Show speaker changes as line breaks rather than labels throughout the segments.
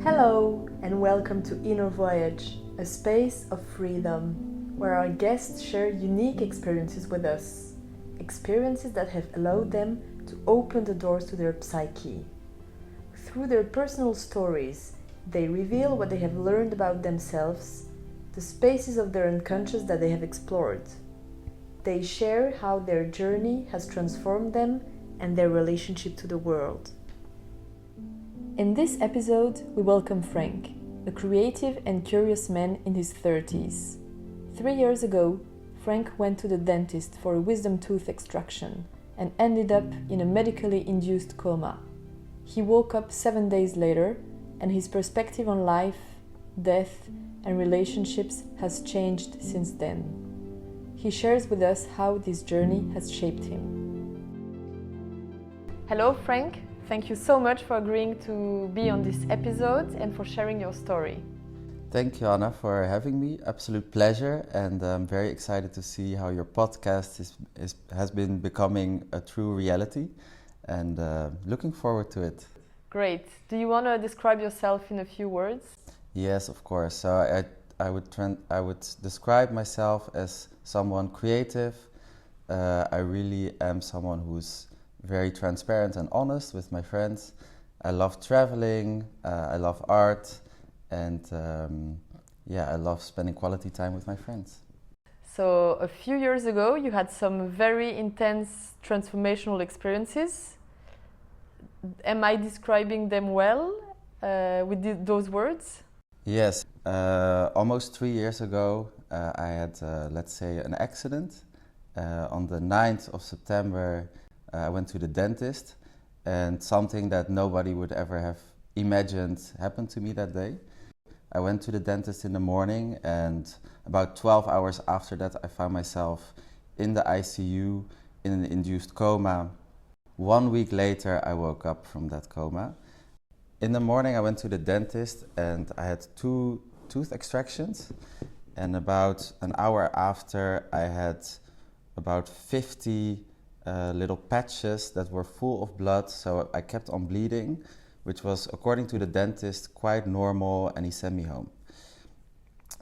Hello and welcome to Inner Voyage, a space of freedom where our guests share unique experiences with us, experiences that have allowed them to open the doors to their psyche. Through their personal stories, they reveal what they have learned about themselves, the spaces of their unconscious that they have explored. They share how their journey has transformed them and their relationship to the world. In this episode, we welcome Frank, a creative and curious man in his 30s. 3 years ago, Frank went to the dentist for a wisdom tooth extraction and ended up in a medically induced coma. He woke up 7 days later, and his perspective on life, death, and relationships has changed since then. He shares with us how this journey has shaped him. Hello, Frank. Thank you so much for agreeing to be on this episode and for sharing your story.
Thank you, Anna, for having me. Absolute pleasure, and I'm very excited to see how your podcast has been becoming a true reality, and looking forward to it.
Great. Do you want to describe yourself in a few words?
Yes, of course. So I would describe myself as someone creative. I really am someone who's very transparent and honest with my friends. I love traveling, I love art, and I love spending quality time with my friends.
So a few years ago, you had some very intense transformational experiences. Am I describing them well with those words?
Yes, almost 3 years ago, I had, let's say, an accident. On the 9th of September, I went to the dentist, and something that nobody would ever have imagined happened to me that day. I went to the dentist in the morning, and about 12 hours after that I found myself in the ICU in an induced coma. 1 week later I woke up from that coma. In the morning I went to the dentist and I had 2 tooth extractions, and about an hour after I had about 50 little patches that were full of blood, so I kept on bleeding, which was, according to the dentist, quite normal, and he sent me home.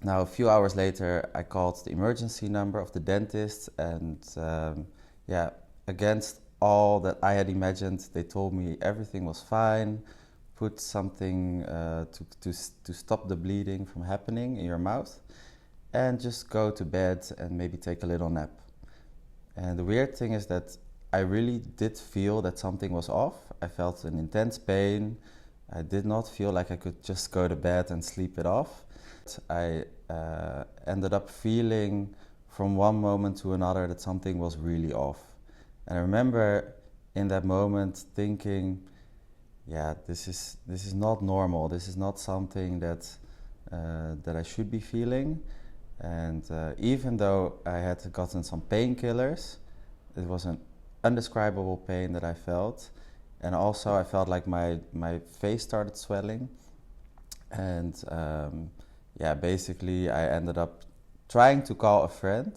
Now, a few hours later, I called the emergency number of the dentist, and against all that I had imagined, they told me everything was fine, put something to stop the bleeding from happening in your mouth, and just go to bed and maybe take a little nap. And the weird thing is that I really did feel that something was off. I felt an intense pain. I did not feel like I could just go to bed and sleep it off. I ended up feeling from one moment to another that something was really off. And I remember in that moment thinking, this is not normal. This is not something that I should be feeling. And even though I had gotten some painkillers, it was an indescribable pain that I felt. And also I felt like my face started swelling. And basically I ended up trying to call a friend.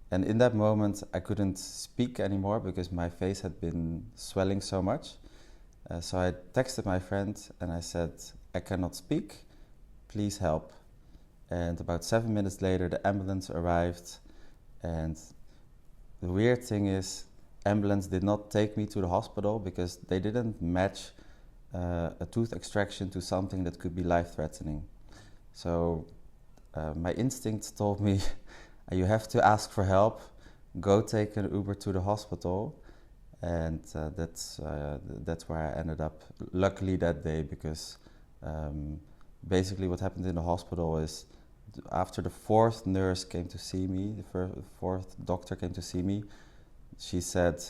And in that moment I couldn't speak anymore because my face had been swelling so much. So I texted my friend and I said, I cannot speak, please help. And about 7 minutes later, the ambulance arrived. And the weird thing is, ambulance did not take me to the hospital because they didn't match a tooth extraction to something that could be life-threatening. So my instincts told me, you have to ask for help, go take an Uber to the hospital. And that's where I ended up, luckily that day, because basically what happened in the hospital is, after the 4th nurse came to see me, the 4th doctor came to see me, she said,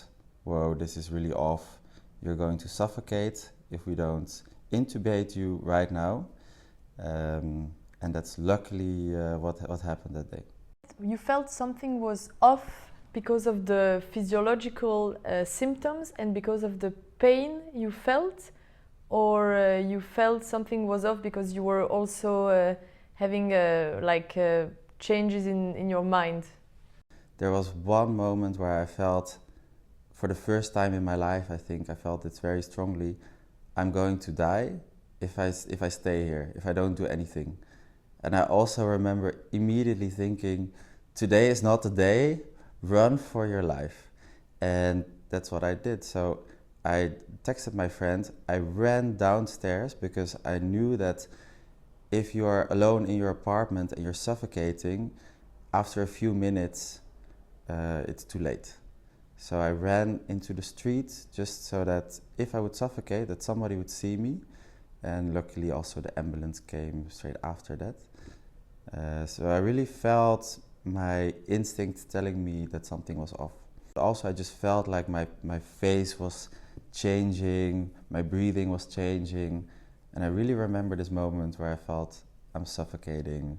whoa, this is really off. You're going to suffocate if we don't intubate you right now. And that's luckily what happened that day.
You felt something was off because of the physiological symptoms and because of the pain you felt? Or you felt something was off because you were also having changes in your mind?
There was one moment where I felt, for the first time in my life, I think I felt it very strongly, I'm going to die. if I stay here, if I don't do anything. And I also remember immediately thinking, today is not the day, run for your life. And that's what I did. So I texted my friend, I ran downstairs because I knew that if you are alone in your apartment and you're suffocating, after a few minutes, it's too late. So I ran into the street just so that if I would suffocate, that somebody would see me. And luckily also the ambulance came straight after that. So I really felt my instinct telling me that something was off. But also I just felt like my face was changing, my breathing was changing. And I really remember this moment where I felt I'm suffocating,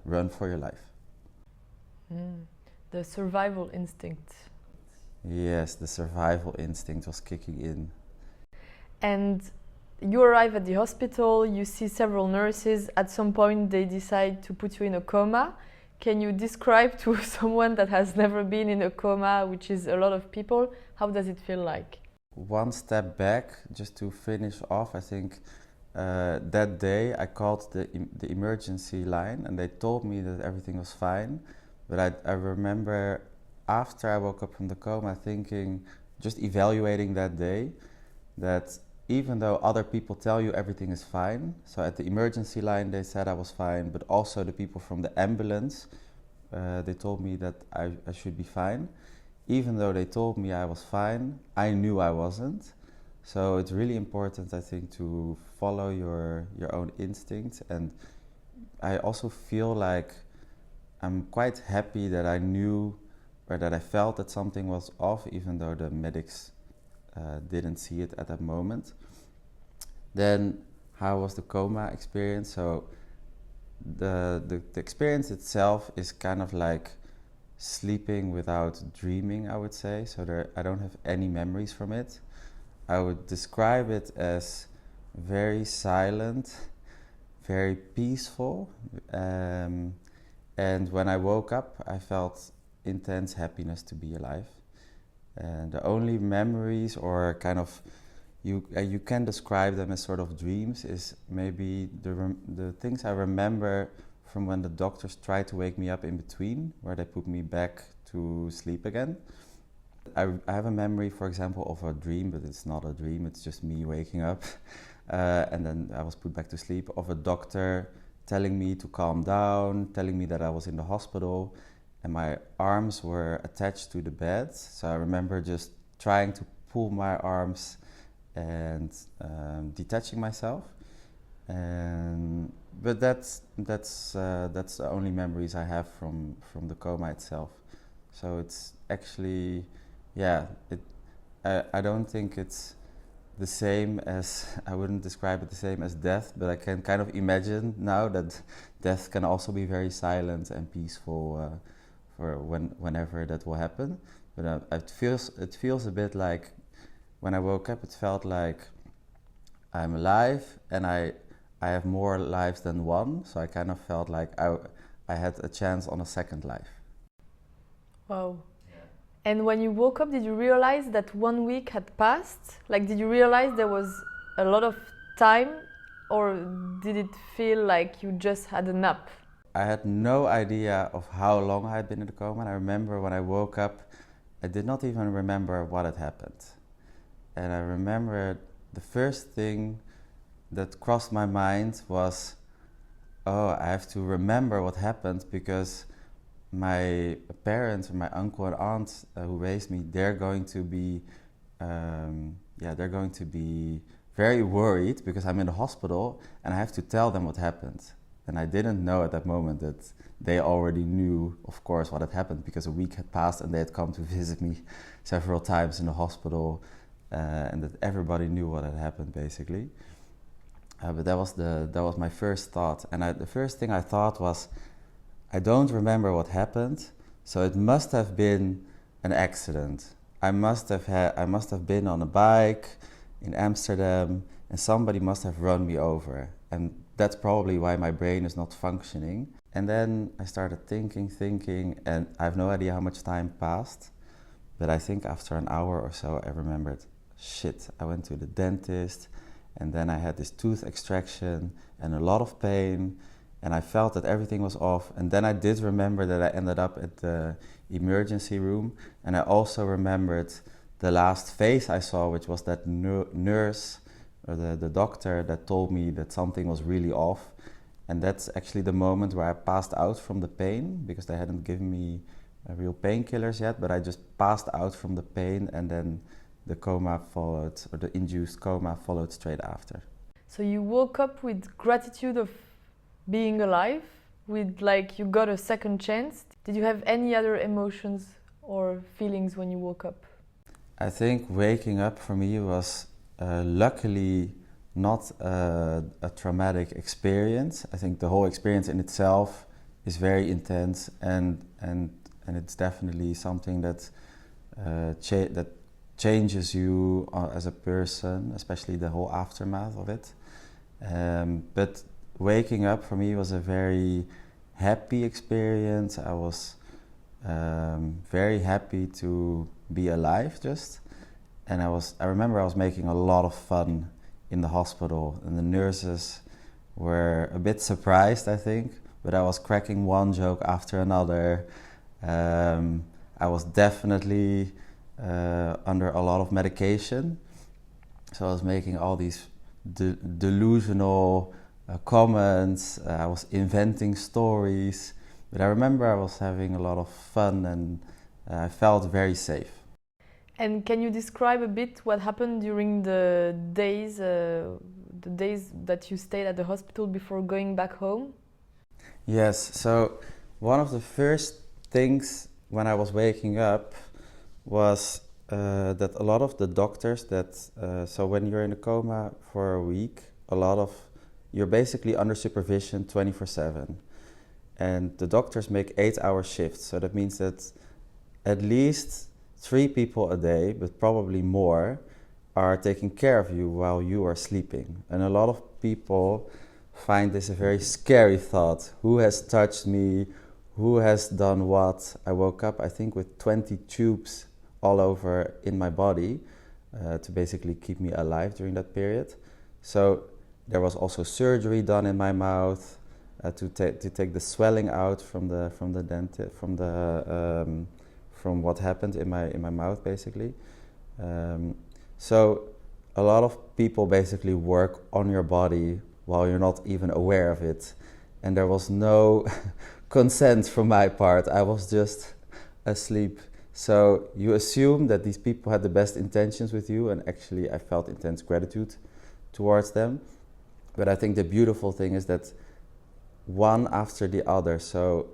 run for your life.
The survival instinct.
Yes, the survival instinct was kicking in.
And you arrive at the hospital, you see several nurses. At some point they decide to put you in a coma. Can you describe to someone that has never been in a coma, which is a lot of people, how does it feel like?
One step back, just to finish off, I think that day I called the emergency line and they told me that everything was fine. But I remember after I woke up from the coma thinking, just evaluating that day, that even though other people tell you everything is fine, so at the emergency line they said I was fine, but also the people from the ambulance, they told me that I should be fine. Even though they told me I was fine, I knew I wasn't. So it's really important, I think, to follow your own instincts. And I also feel like I'm quite happy that I knew or that I felt that something was off, even though the medics didn't see it at that moment. Then how was the coma experience? So the experience itself is kind of like sleeping without dreaming, I would say. So I don't have any memories from it. I would describe it as very silent, very peaceful. And when I woke up, I felt intense happiness to be alive. And the only memories, or kind of, you can describe them as sort of dreams, is maybe the things I remember from when the doctors tried to wake me up in between, where they put me back to sleep again. I have a memory, for example, of a dream, but it's not a dream, it's just me waking up. And then I was put back to sleep, of a doctor telling me to calm down, telling me that I was in the hospital, and my arms were attached to the bed. So I remember just trying to pull my arms and detaching myself. But that's the only memories I have from the coma itself. So it's actually, I don't think it's the same as, I wouldn't describe it the same as death, but I can kind of imagine now that death can also be very silent and peaceful for whenever that will happen. But it feels a bit like, when I woke up, it felt like I'm alive and I have more lives than one, so I kind of felt like I had a chance on a second life.
Wow. And when you woke up, did you realize that 1 week had passed? Like, did you realize there was a lot of time, or did it feel like you just had a nap?
I had no idea of how long I had been in the coma, and I remember when I woke up, I did not even remember what had happened. And I remember the first thing that crossed my mind was, oh, I have to remember what happened, because my parents, my uncle and aunt who raised me, they're going to be very worried because I'm in the hospital and I have to tell them what happened. And I didn't know at that moment that they already knew, of course, what had happened, because a week had passed and they had come to visit me several times in the hospital, and that everybody knew what had happened, basically. But that was my first thought, and the first thing I thought was, I don't remember what happened, so it must have been an accident. I must have been on a bike in Amsterdam, and somebody must have run me over, and that's probably why my brain is not functioning. And then I started thinking, and I have no idea how much time passed, but I think after an hour or so I remembered, shit, I went to the dentist, and then I had this tooth extraction and a lot of pain, and I felt that everything was off. And then I did remember that I ended up at the emergency room, and I also remembered the last face I saw, which was that nurse or the doctor that told me that something was really off. And that's actually the moment where I passed out from the pain, because they hadn't given me real painkillers yet, but I just passed out from the pain, and then the coma followed, or the induced coma followed straight after.
So you woke up with gratitude of being alive, with like you got a second chance. Did you have any other emotions or feelings when you woke up?
I think waking up for me was luckily not a traumatic experience. I think the whole experience in itself is very intense, and it's definitely something that that changes you as a person, especially the whole aftermath of it. But waking up for me was a very happy experience. I was very happy to be alive just, and I remember I was making a lot of fun in the hospital, and the nurses were a bit surprised, I think, but I was cracking one joke after another. I was definitely under a lot of medication, so I was making all these delusional comments. I was inventing stories, but I remember I was having a lot of fun, and I felt very safe.
And can you describe a bit what happened during the days that you stayed at the hospital before going back home?
Yes, so one of the first things when I was waking up was that a lot of the doctors so when you're in a coma for a week, you're basically under supervision 24/7. And the doctors make 8-hour shifts, so that means that at least 3 people a day, but probably more, are taking care of you while you are sleeping. And a lot of people find this a very scary thought. Who has touched me? Who has done what? I woke up, I think, with 20 tubes all over in my body to basically keep me alive during that period. So there was also surgery done in my mouth to take the swelling out from what happened in my mouth, basically. So a lot of people basically work on your body while you're not even aware of it, and there was no consent from my part. I was just asleep. So you assume that these people had the best intentions with you, and actually I felt intense gratitude towards them. But I think the beautiful thing is that one after the other, so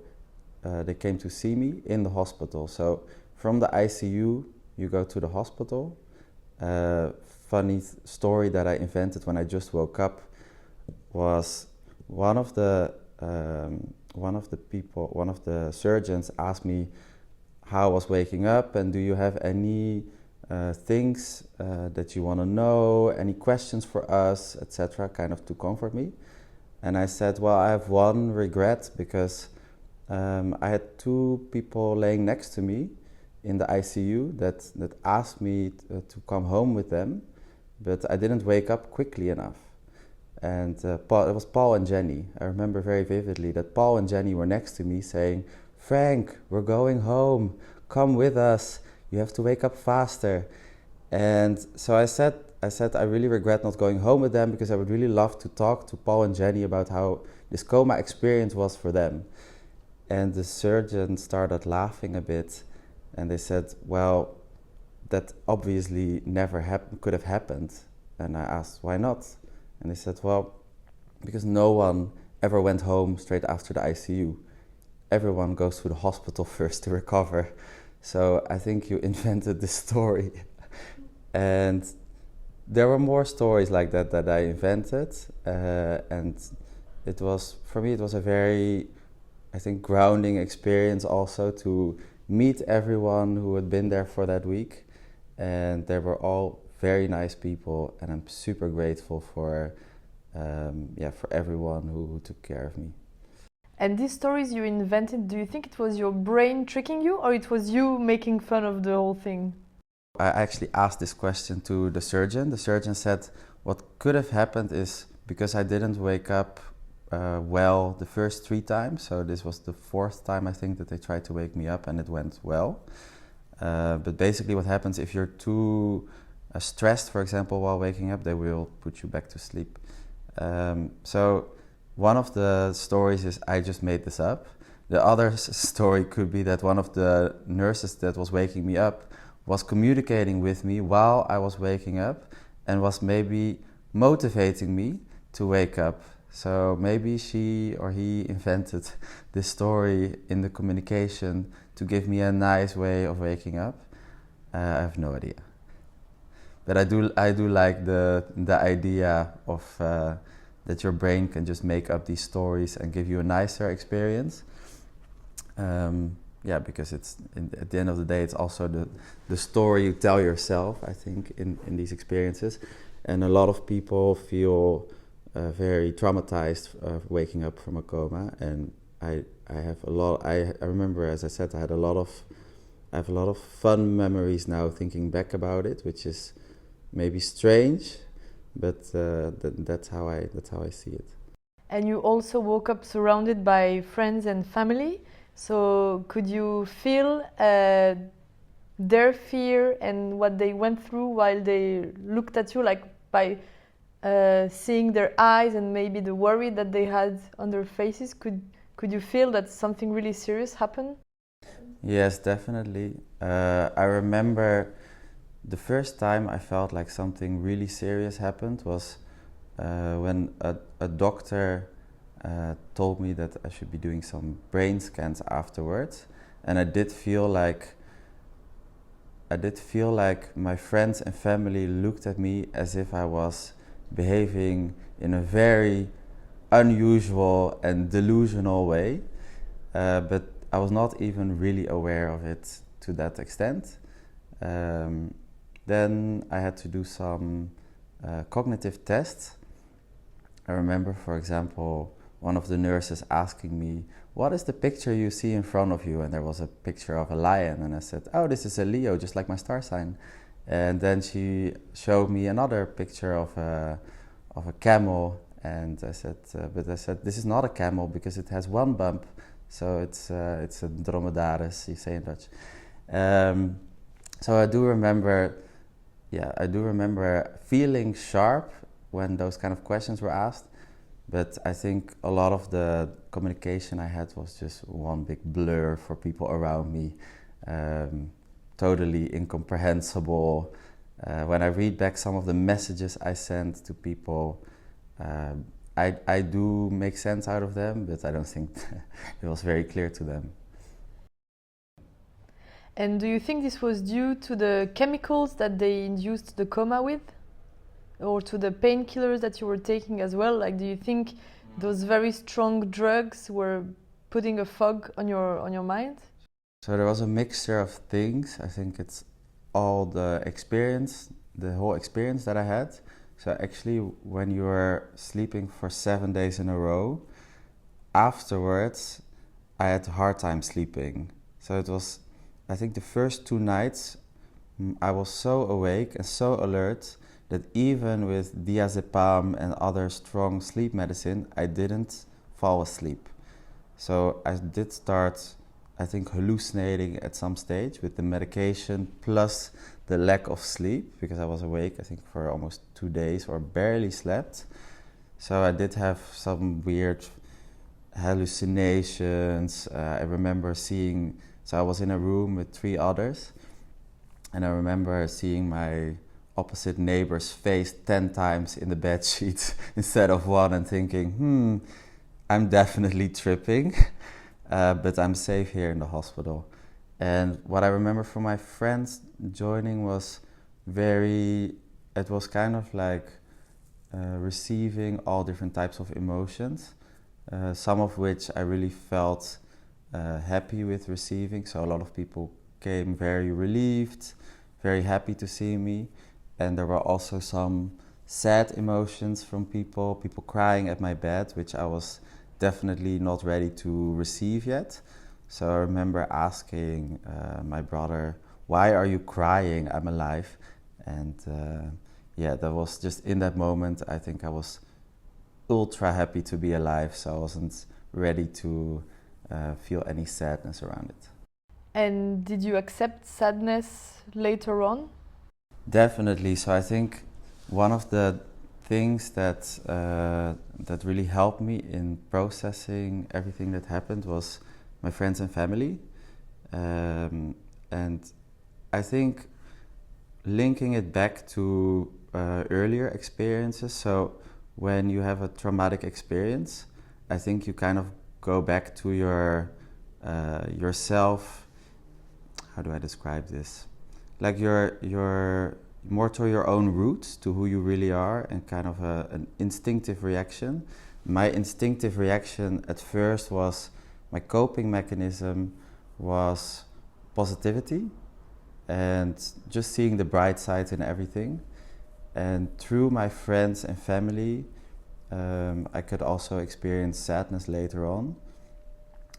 they came to see me in the hospital. So from the ICU, you go to the hospital. Funny story that I invented when I just woke up was one of the surgeons asked me how I was waking up, and do you have any things that you want to know, any questions for us, etc., kind of to comfort me. And I said, well, I have one regret, because I had 2 people laying next to me in the ICU that asked me to come home with them, but I didn't wake up quickly enough. And it was Paul and Jenny. I remember very vividly that Paul and Jenny were next to me saying, Frank, we're going home, come with us, you have to wake up faster. And so I said, I really regret not going home with them, because I would really love to talk to Paul and Jenny about how this coma experience was for them. And the surgeon started laughing a bit, and they said, well, that obviously never could have happened. And I asked, why not? And they said, well, because no one ever went home straight after the ICU. Everyone goes to the hospital first to recover. So I think you invented this story. And there were more stories like that I invented. And it was, for me, it was a very, I think, grounding experience also to meet everyone who had been there for that week. And they were all very nice people, and I'm super grateful for everyone who took care of me.
And these stories you invented, do you think it was your brain tricking you, or it was you making fun of the whole thing?
I actually asked this question to the surgeon. The surgeon said, what could have happened is because I didn't wake up well the first 3 times, so this was the 4th time I think that they tried to wake me up and it went well. But basically what happens if you're too stressed, for example, while waking up, they will put you back to sleep. So one of the stories is I just made this up. The other story could be that one of the nurses that was waking me up was communicating with me while I was waking up and was maybe motivating me to wake up. So maybe she or he invented this story in the communication to give me a nice way of waking up. I have no idea. But I do like the idea of that your brain can just make up these stories and give you a nicer experience. Yeah, because it's at the end of the day, it's also the story you tell yourself, I think, in these experiences. And a lot of people feel very traumatized waking up from a coma. And I have a lot. I remember, as I said, I have a lot of fun memories now thinking back about it, which is maybe strange, but that's how I see it.
And you also woke up surrounded by friends and family. So could you feel their fear and what they went through while they looked at you, like by seeing their eyes and maybe the worry that they had on their faces? Could you feel that something really serious happened?
Yes, definitely. I remember the first time I felt like something really serious happened was when a doctor told me that I should be doing some brain scans afterwards, and I did feel like my friends and family looked at me as if I was behaving in a very unusual and delusional way, but I was not even really aware of it to that extent. Then I had to do some cognitive tests. I remember, for example, one of the nurses asking me, "What is the picture you see in front of you?" And there was a picture of a lion, and I said, "Oh, this is a Leo, just like my star sign." And then she showed me another picture of a camel, and I said, "This is not a camel because it has one bump, so it's a dromedaris, you say in Dutch." So I do remember feeling sharp when those kind of questions were asked. But I think a lot of the communication I had was just one big blur for people around me, totally incomprehensible. When I read back some of the messages I sent to people, I do make sense out of them, but I don't think it was very clear to them.
And do you think this was due to the chemicals that they induced the coma with? Or to the painkillers that you were taking as well? Like, do you think those very strong drugs were putting a fog on your mind?
So there was a mixture of things. I think it's all the whole experience that I had. So actually, when you were sleeping for 7 days in a row, afterwards, I had a hard time sleeping. So it was, I think the first 2 nights, I was so awake and so alert that even with diazepam and other strong sleep medicine, I didn't fall asleep. So I did start, I think, hallucinating at some stage with the medication plus the lack of sleep, because I was awake, I think, for almost 2 days or barely slept. So I did have some weird hallucinations. I remember so I was in a room with 3 others, and I remember seeing my opposite neighbor's face 10 times in the bed sheet instead of 1, and thinking, I'm definitely tripping, but I'm safe here in the hospital. And what I remember from my friends joining was it was kind of like receiving all different types of emotions, some of which I really felt happy with receiving. So a lot of people came very relieved, very happy to see me. And there were also some sad emotions from people crying at my bed, which I was definitely not ready to receive yet. So I remember asking my brother, "Why are you crying? I'm alive." And yeah, that was just in that moment. I think I was ultra happy to be alive, so I wasn't ready to feel any sadness around it.
And did you accept sadness later on?
Definitely. So I think one of the things that really helped me in processing everything that happened was my friends and family, and I think linking it back to earlier experiences. So when you have a traumatic experience, I think you kind of go back to yourself. How do I describe this? Like you're more to your own roots, to who you really are, and kind of an instinctive reaction. My instinctive reaction at first was, my coping mechanism was positivity and just seeing the bright sides in everything. And through my friends and family, I could also experience sadness later on.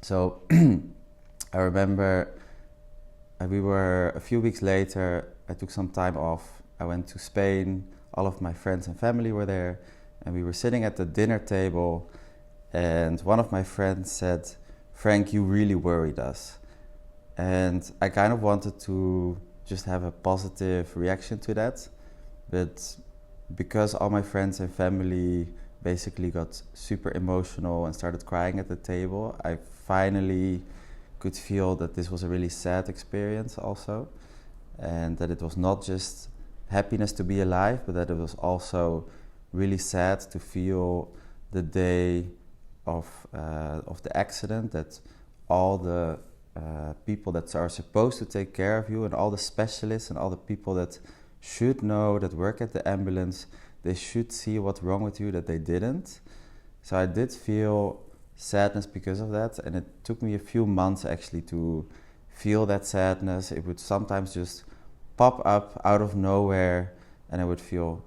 So I remember we were a few weeks later, I took some time off. I went to Spain, all of my friends and family were there, and we were sitting at the dinner table, and one of my friends said, "Frank, you really worried us." And I kind of wanted to just have a positive reaction to that, but because all my friends and family basically got super emotional and started crying at the table, I finally could feel that this was a really sad experience also, and that it was not just happiness to be alive, but that it was also really sad to feel the day of the accident, that all the people that are supposed to take care of you and all the specialists and all the people that should know, that work at the ambulance, they should see what's wrong with you, that they didn't. So I did feel sadness because of that, and it took me a few months actually to feel that sadness. It would sometimes just pop up out of nowhere, and I would feel,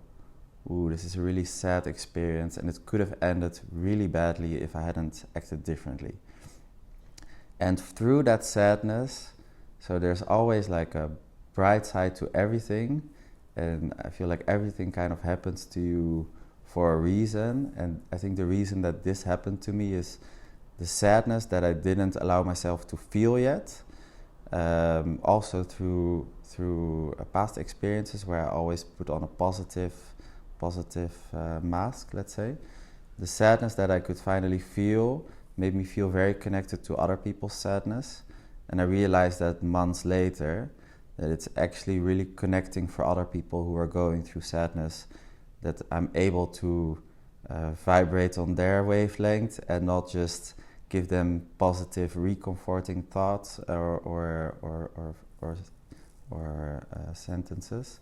ooh, this is a really sad experience, and it could have ended really badly if I hadn't acted differently. And through that sadness, so there's always like a bright side to everything, and I feel like everything kind of happens to you for a reason. And I think the reason that this happened to me is the sadness that I didn't allow myself to feel yet. Also through past experiences where I always put on a positive mask, let's say. The sadness that I could finally feel made me feel very connected to other people's sadness. And I realized that months later, that it's actually really connecting for other people who are going through sadness, that I'm able to vibrate on their wavelength and not just give them positive, reconforting thoughts or sentences.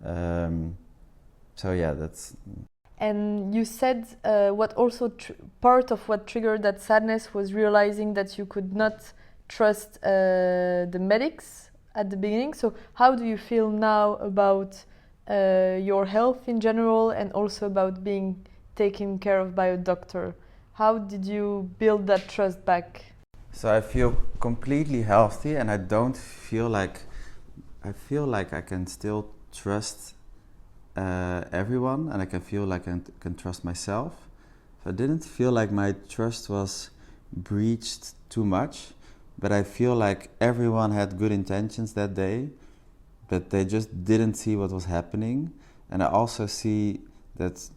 So yeah, that's.
And you said what also part of what triggered that sadness was realizing that you could not trust the medics at the beginning. So how do you feel now about your health in general, and also about being taken care of by a doctor? How did you build that trust back?
So I feel completely healthy, and I don't feel like, I feel like I can still trust everyone, and I can feel like I can trust myself. So I didn't feel like my trust was breached too much, but I feel like everyone had good intentions that day, but they just didn't see what was happening. And I also see that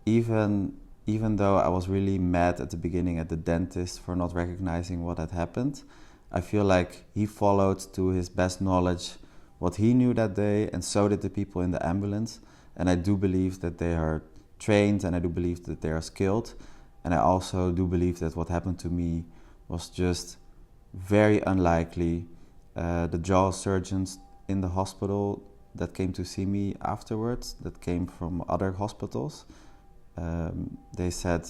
even though I was really mad at the beginning at the dentist for not recognizing what had happened, I feel like he followed to his best knowledge what he knew that day, and so did the people in the ambulance. And I do believe that they are trained, and I do believe that they are skilled. And I also do believe that what happened to me was just very unlikely. The jaw surgeons in the hospital that came to see me afterwards, that came from other hospitals, they said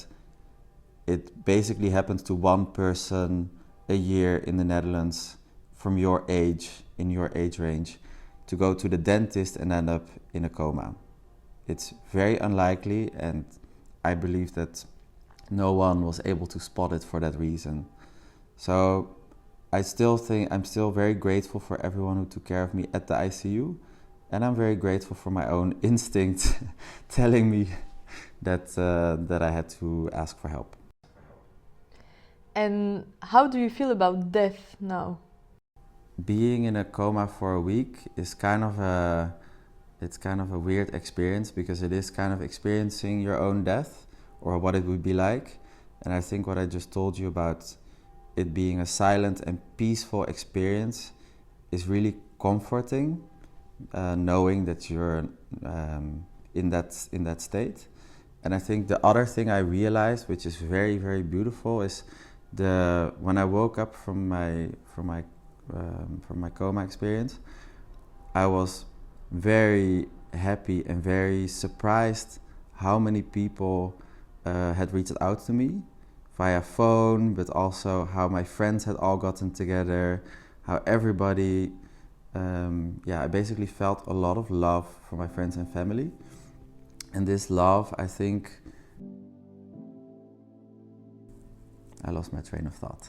it basically happens to one person a year in the Netherlands from your age, in your age range, to go to the dentist and end up in a coma. It's very unlikely, and I believe that no one was able to spot it for that reason. So I still think I'm still very grateful for everyone who took care of me at the ICU, And I'm very grateful for my own instinct telling me that I had to ask for help.
And how do you feel about death now?
Being in a coma for a week is kind of a weird experience, because it is kind of experiencing your own death, or what it would be like. And I think what I just told you about it being a silent and peaceful experience is really comforting, knowing that you're in that state. And I think the other thing I realized, which is very, very beautiful, is when I woke up from my coma experience, I was very happy and very surprised how many people had reached out to me via phone, but also how my friends had all gotten together, how everybody, I basically felt a lot of love from my friends and family. And this love, I think, I lost my train of thought.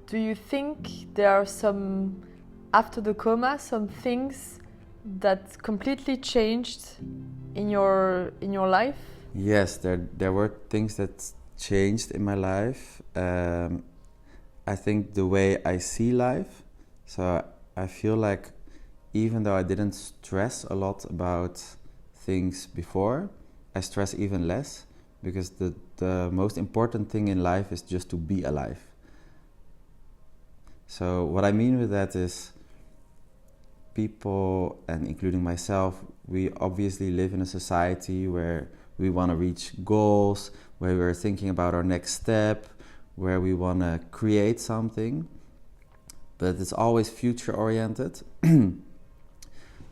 Do you think there are after the coma, some things that completely changed in your life?
Yes, there were things that changed in my life. I think the way I see life. So I feel like even though I didn't stress a lot about things before, I stress even less, because the most important thing in life is just to be alive. So what I mean with that is, people, and including myself, we obviously live in a society where we want to reach goals, where we're thinking about our next step, where we want to create something, but it's always future oriented.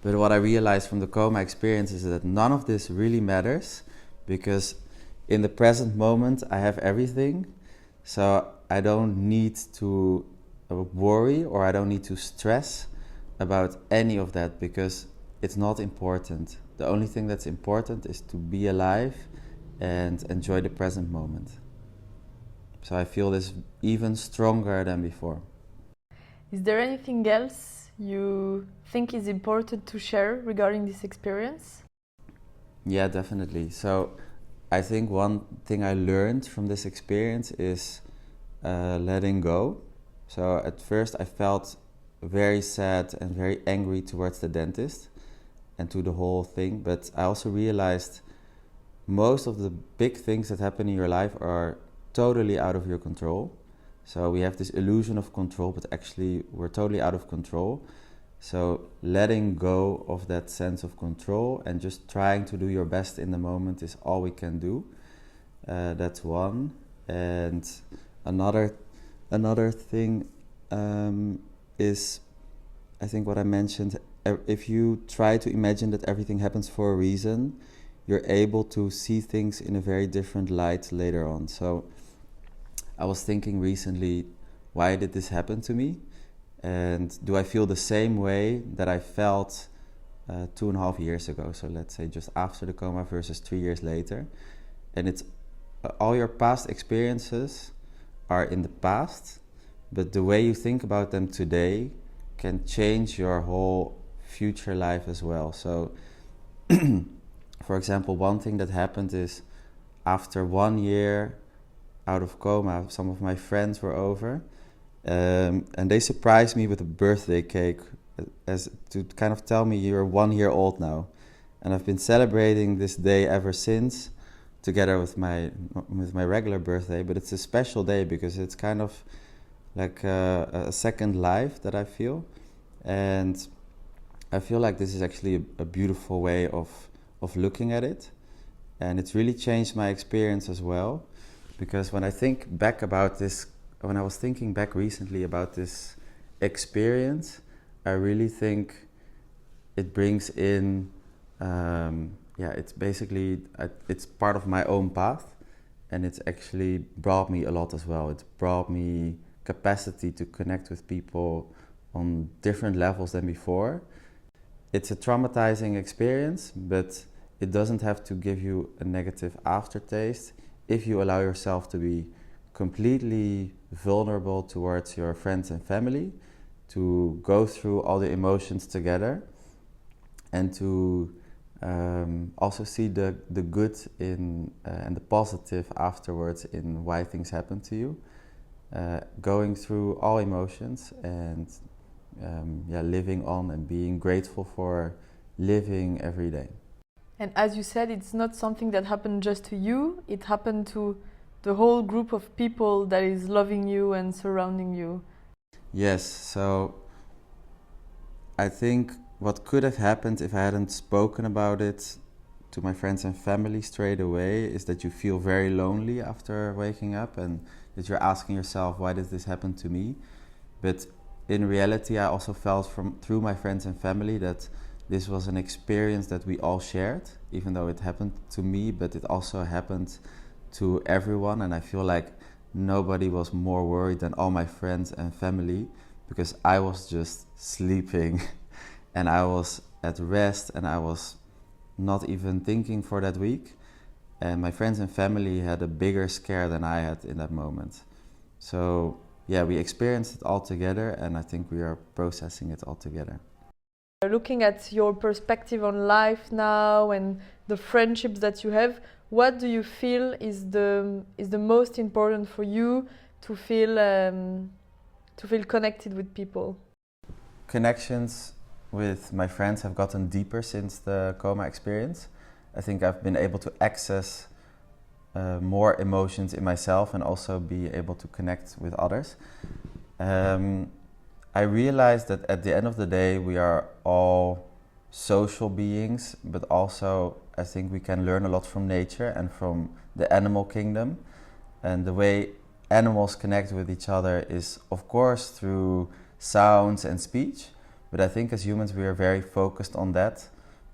But what I realized from the coma experience is that none of this really matters, because in the present moment I have everything, so I don't need to worry, or I don't need to stress about any of that, because it's not important. The only thing that's important is to be alive and enjoy the present moment. So I feel this even stronger than before.
Is there anything else you think is important to share regarding this experience?
Yeah, definitely. So I think one thing I learned from this experience is letting go. So at first I felt very sad and very angry towards the dentist and to the whole thing, but I also realized most of the big things that happen in your life are totally out of your control. So we have this illusion of control, but actually we're totally out of control. So letting go of that sense of control and just trying to do your best in the moment is all we can do. That's one. And another thing is, I think what I mentioned, if you try to imagine that everything happens for a reason, you're able to see things in a very different light later on. So I was thinking recently, why did this happen to me? And do I feel the same way that I felt 2.5 years ago? So let's say just after the coma versus 3 years later. And it's all your past experiences are in the past, but the way you think about them today can change your whole future life as well. So for example, one thing that happened is, after 1 year out of coma, some of my friends were over, and they surprised me with a birthday cake, as to kind of tell me, you're 1 year old now. And I've been celebrating this day ever since, together with my regular birthday, but it's a special day because it's kind of like a second life that I feel. And I feel like this is actually a beautiful way of looking at it. And it's really changed my experience as well. Because when I think back about this, when I was thinking back recently about this experience, I really think it brings in, it's basically, it's part of my own path. And it's actually brought me a lot as well. It's brought me capacity to connect with people on different levels than before. It's a traumatizing experience, but it doesn't have to give you a negative aftertaste if you allow yourself to be completely vulnerable towards your friends and family, to go through all the emotions together, and to also see the good in and the positive afterwards in why things happen to you. Going through all emotions and living on and being grateful for living every day.
And as you said, it's not something that happened just to you, it happened to the whole group of people that is loving you and surrounding you.
Yes, so I think what could have happened if I hadn't spoken about it to my friends and family straight away is that you feel very lonely after waking up and that you're asking yourself, why did this happen to me? But in reality, I also felt through my friends and family that this was an experience that we all shared, even though it happened to me, but it also happened to everyone. And I feel like nobody was more worried than all my friends and family, because I was just sleeping and I was at rest and I was not even thinking for that week. And my friends and family had a bigger scare than I had in that moment. So yeah, we experienced it all together, and I think we are processing it all together.
Looking at your perspective on life now and the friendships that you have, what do you feel is the most important for you to feel connected with people?
Connections with my friends have gotten deeper since the coma experience. I think I've been able to access more emotions in myself and also be able to connect with others. I realized that at the end of the day we are all social beings, but also I think we can learn a lot from nature and from the animal kingdom. And the way animals connect with each other is of course through sounds and speech, but I think as humans we are very focused on that,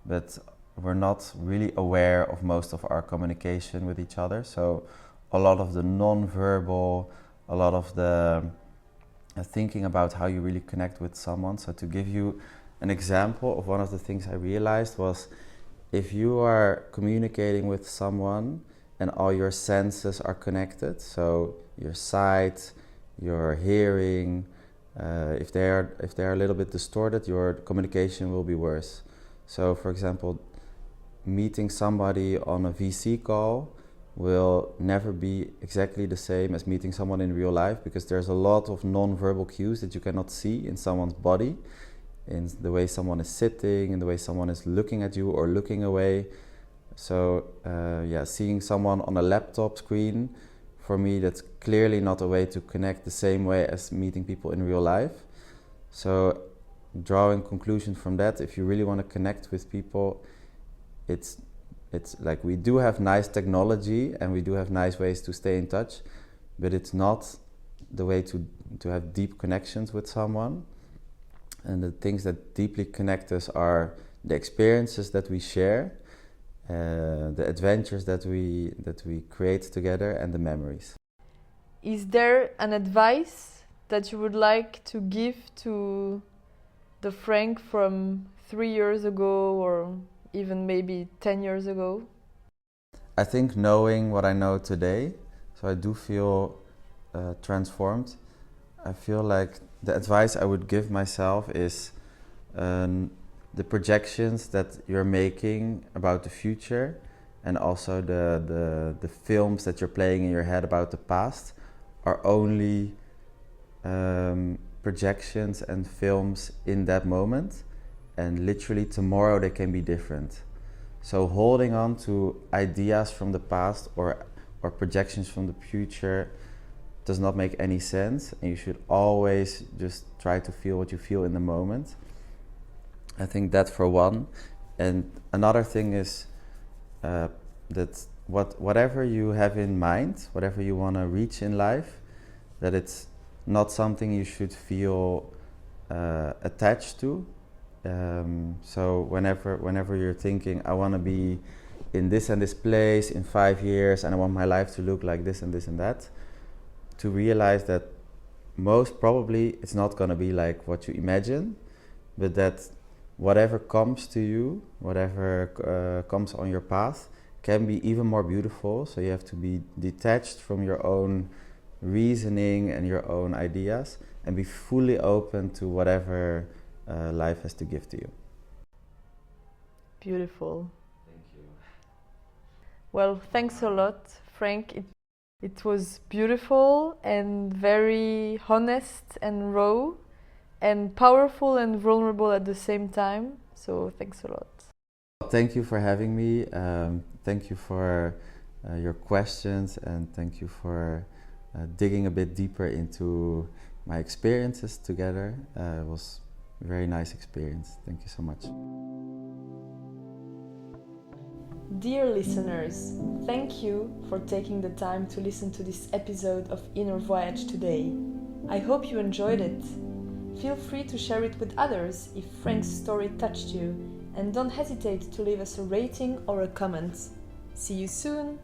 but we're not really aware of most of our communication with each other. So a lot of the non-verbal, a lot of the thinking about how you really connect with someone. So to give you an example of one of the things I realized was, if you are communicating with someone and all your senses are connected, so your sight, your hearing, if they are a little bit distorted, your communication will be worse. So for example, meeting somebody on a VC call will never be exactly the same as meeting someone in real life, because there's a lot of non-verbal cues that you cannot see in someone's body, in the way someone is sitting, in the way someone is looking at you or looking away. So seeing someone on a laptop screen, for me that's clearly not a way to connect the same way as meeting people in real life. So drawing conclusion from that, if you really want to connect with people, it's like we do have nice technology and we do have nice ways to stay in touch, but it's not the way to have deep connections with someone. And the things that deeply connect us are the experiences that we share, the adventures that we create together, and the memories.
Is there an advice that you would like to give to the Frank from 3 years ago, or even maybe 10 years ago?
I think knowing what I know today, so I do feel transformed. I feel like the advice I would give myself is the projections that you're making about the future, and also the films that you're playing in your head about the past are only projections and films in that moment, and literally tomorrow they can be different. So holding on to ideas from the past or projections from the future does not make any sense, and you should always just try to feel what you feel in the moment. I think that for one. And another thing is that whatever you have in mind, whatever you want to reach in life, that it's not something you should feel attached to. So whenever you're thinking, I want to be in this and this place in 5 years, and I want my life to look like this and this and that, to realize that most probably it's not going to be like what you imagine, but that whatever comes to you, whatever comes on your path, can be even more beautiful. So you have to be detached from your own reasoning and your own ideas, and be fully open to whatever life has to give to you.
Beautiful.
Thank you.
Well, thanks a lot, Frank. It was beautiful and very honest and raw and powerful and vulnerable at the same time. So thanks a lot.
Thank you for having me. Thank you for your questions, and thank you for digging a bit deeper into my experiences together. It was a very nice experience. Thank you so much.
Dear listeners, thank you for taking the time to listen to this episode of Inner Voyage today. I hope you enjoyed it. Feel free to share it with others if Frank's story touched you, and don't hesitate to leave us a rating or a comment. See you soon!